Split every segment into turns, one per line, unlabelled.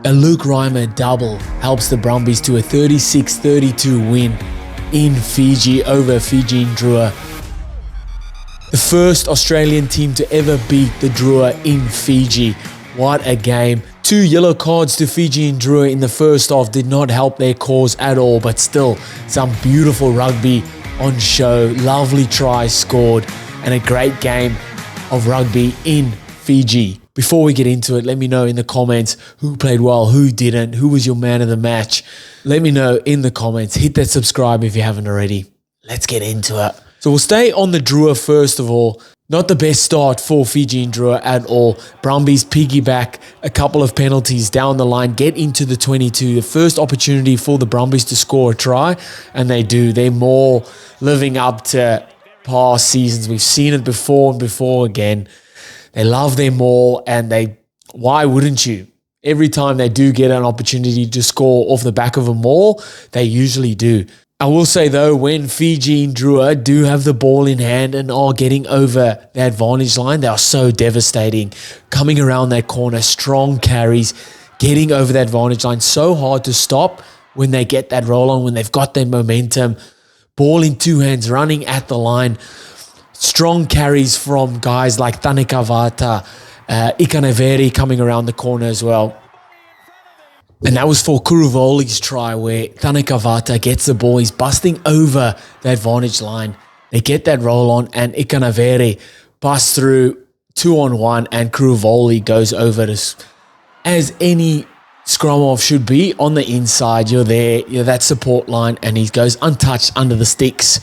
A Luke Reimer double helps the Brumbies to a 36-32 win in Fiji over Fijian Drua. The first Australian team to ever beat the Drua in Fiji. What a game. 2 yellow cards to Fijian Drua in the first half did not help their cause at all, but still some beautiful rugby on show. Lovely tries scored and a great game of rugby in Fiji. Before we get into it, let me know in the comments who played well, who didn't, who was your man of the match. Let me know in the comments. Hit that subscribe if you haven't already. Let's get into it. So we'll stay on the Drua first of all. Not the best start for Fijian Drua at all. Brumbies piggyback a couple of penalties down the line, get into the 22. The first opportunity for the Brumbies to score a try, and they do. They're more living up to past seasons. We've seen it before and before again. They love their maul, and why wouldn't you? Every time they do get an opportunity to score off the back of a maul, they usually do. I will say though, when Fijian Drua do have the ball in hand and are getting over the advantage line, they are so devastating. Coming around that corner, strong carries, getting over the advantage line, so hard to stop when they get that roll on, when they've got their momentum. Ball in 2 hands, running at the line. Strong carries from guys like Tanekavata, Ikaneveri coming around the corner as well. And that was for Kuruvoli's try where Tanekavata gets the ball. He's busting over the advantage line. They get that roll on and Ikaneveri busts through 2-on-1 and Kuruvoli goes over to, as any scrum off should be, on the inside. You're there, you're that support line, and he goes untouched under the sticks.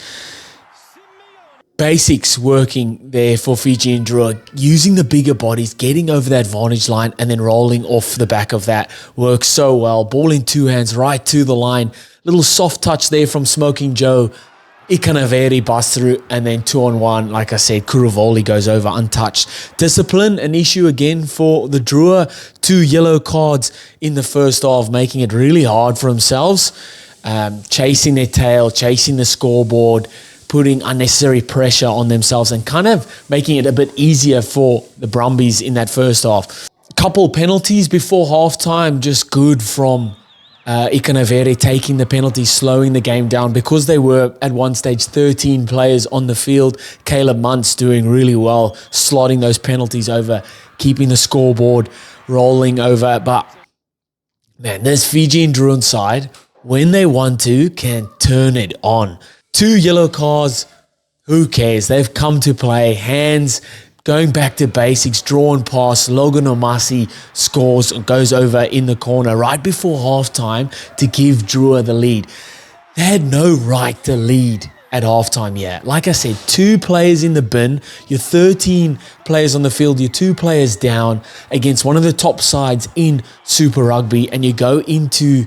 Basics working there for Fijian Drua, using the bigger bodies, getting over the advantage line and then rolling off the back of that works so well. Ball in 2 hands, right to the line. Little soft touch there from Smoking Joe. Ikaneveri busts through and then 2-on-1. Like I said, Kuruvoli goes over untouched. Discipline, an issue again for the Drua. 2 yellow cards in the first half, making it really hard for themselves. Chasing their tail, chasing the scoreboard, putting unnecessary pressure on themselves and kind of making it a bit easier for the Brumbies in that first half. Couple penalties before halftime, just good from Ikaneveri taking the penalty, slowing the game down because they were at one stage 13 players on the field. Caleb Muntz doing really well, slotting those penalties over, keeping the scoreboard rolling over. But man, this Fijian Drua side, when they want to, can turn it on. 2 yellow cards, who cares? They've come to play. Hands, going back to basics, drawn pass. Logan Omasi scores and goes over in the corner right before halftime to give Drua the lead. They had no right to lead at halftime yet. Like I said, 2 players in the bin. You're 13 players on the field. You're 2 players down against one of the top sides in Super Rugby, and you go into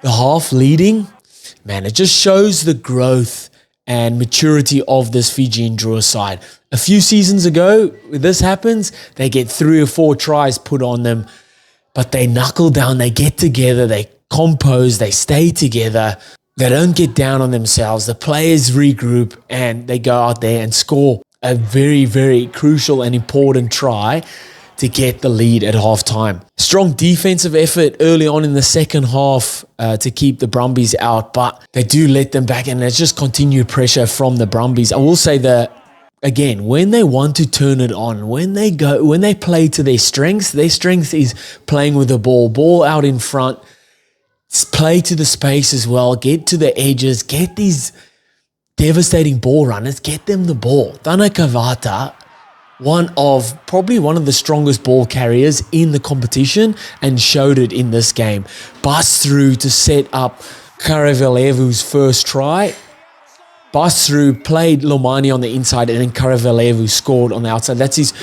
the half leading. Man, it just shows the growth and maturity of this Fijian Drua side. A few seasons ago, when this happens, they get 3 or 4 tries put on them, but they knuckle down, they get together, they compose, they stay together, they don't get down on themselves. The players regroup and they go out there and score a very, very crucial and important try to get the lead at halftime. Strong defensive effort early on in the second half to keep the Brumbies out, but they do let them back, and it's just continued pressure from the Brumbies. I will say that, again, when they want to turn it on, when they play to their strength is playing with the ball out in front, play to the space as well, get to the edges, get these devastating ball runners, get them the ball. Tanekavata, probably one of the strongest ball carriers in the competition, and showed it in this game. Bust through to set up Karavelevu's first try. Bust through, played Lomani on the inside, and then Karavelevu scored on the outside. That's his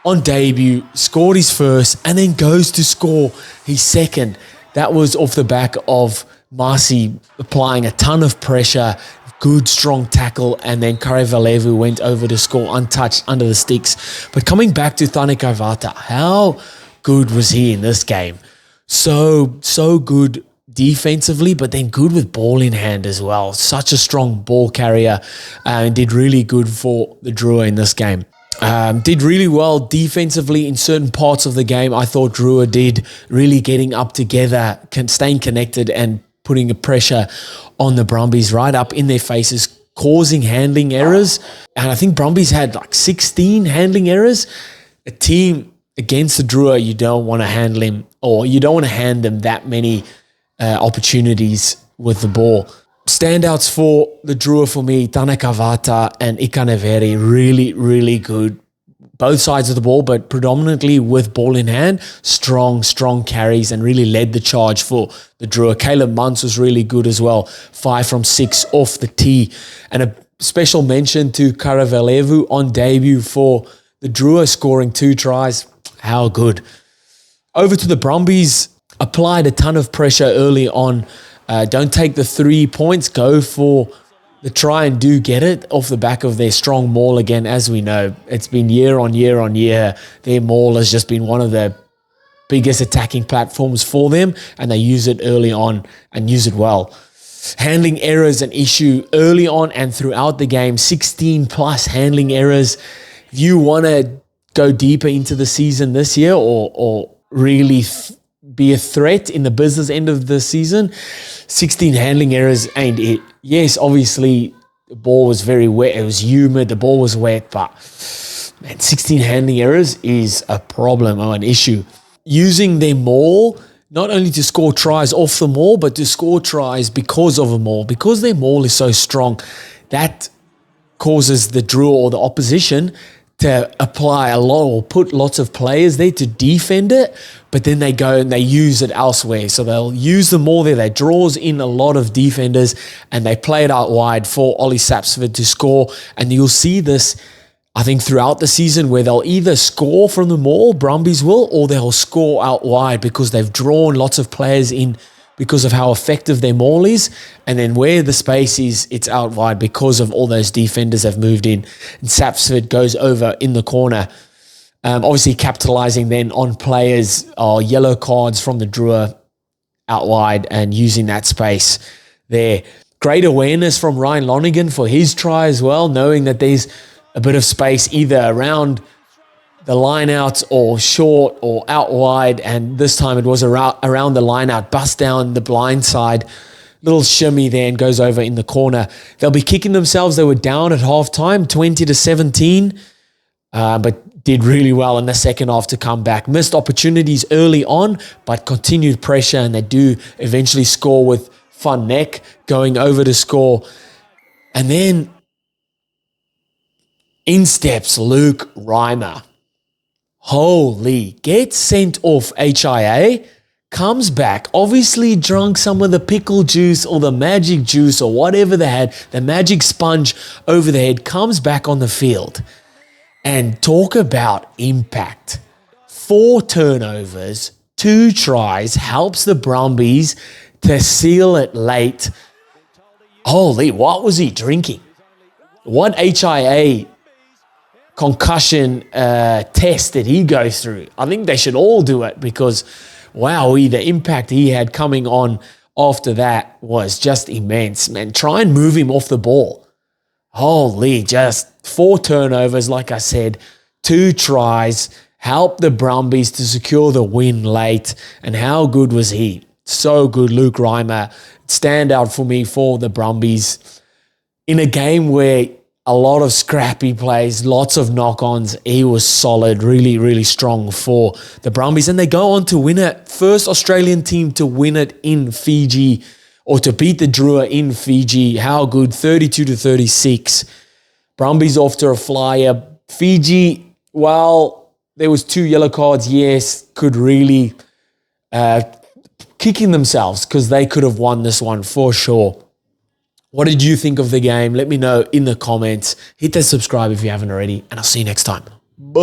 on debut, scored his first, and then goes to score his second. That was off the back of Marcy applying a ton of pressure. Good, strong tackle, and then Karavelevu went over to score untouched under the sticks. But coming back to Tanekavata, how good was he in this game? So good defensively, but then good with ball in hand as well. Such a strong ball carrier and did really good for the Drua in this game. Did really well defensively in certain parts of the game. I thought Drua did, really getting up together, staying connected and putting a pressure on the Brumbies right up in their faces, causing handling errors. And I think Brumbies had like 16 handling errors. A team against the Drua, you don't want to handle him, or you don't want to hand them that many opportunities with the ball. Standouts for the Drua for me, Tanaka Vata and Ikaneveri, really, really good. Both sides of the ball, but predominantly with ball in hand, strong carries and really led the charge for the Drua. Caleb Muntz was really good as well, 5 from 6 off the tee. And a special mention to Karavelevu on debut for the Drua, scoring 2 tries. How good. Over to the Brumbies, applied a ton of pressure early on. Don't take the 3 points, go for the try and do get it off the back of their strong maul again. As we know, it's been year on year on year. Their maul has just been one of the biggest attacking platforms for them, and they use it early on and use it well. Handling errors an issue early on and throughout the game, 16 plus handling errors. If you want to go deeper into the season this year or really be a threat in the business end of the season, 16 handling errors ain't it. Yes, obviously the ball was very wet. It was humid. The ball was wet, but man, 16 handling errors is a problem or an issue. Using their maul, not only to score tries off the maul, but to score tries because of a maul. Because their maul is so strong, that causes the Drua or the opposition to apply a lot or put lots of players there to defend it, but then they go and they use it elsewhere. So they'll use the maul there. They draws in a lot of defenders and they play it out wide for Ollie Sapsford to score. And you'll see this, I think, throughout the season where they'll either score from the maul, Brumbies will, or they'll score out wide because they've drawn lots of players in because of how effective their maul is. And then where the space is, it's out wide because of all those defenders have moved in. And Sapsford goes over in the corner. Obviously capitalizing then on players or yellow cards from the Drua out wide and using that space there. Great awareness from Ryan Lonergan for his try as well, knowing that there's a bit of space either around the line out or short or out wide, and this time it was around the line out, bust down the blind side, little shimmy there and goes over in the corner. They'll be kicking themselves. They were down at halftime, 20-17, but did really well in the second half to come back. Missed opportunities early on, but continued pressure, and they do eventually score with Van Neck going over to score. And then in steps Luke Reimer. Holy, gets sent off HIA, comes back, obviously drunk some of the pickle juice or the magic juice or whatever they had, the magic sponge over the head, comes back on the field. And talk about impact. 4 turnovers, 2 tries, helps the Brumbies to seal it late. Holy, what was he drinking? What HIA concussion test did he go through? I think they should all do it because, wow, the impact he had coming on after that was just immense. Man, try and move him off the ball. Holy, just 4 turnovers, like I said, 2 tries, helped the Brumbies to secure the win late. And how good was he? So good, Luke Reimer. Standout for me for the Brumbies. In a game where a lot of scrappy plays, lots of knock-ons. He was solid, really, really strong for the Brumbies. And they go on to win it. First Australian team to win it in Fiji, or to beat the Drua in Fiji. How good, 32-36. Brumbies off to a flyer. Fiji, well, there was 2 yellow cards, yes, could really kicking themselves because they could have won this one for sure. What did you think of the game? Let me know in the comments. Hit that subscribe if you haven't already, and I'll see you next time. Bye.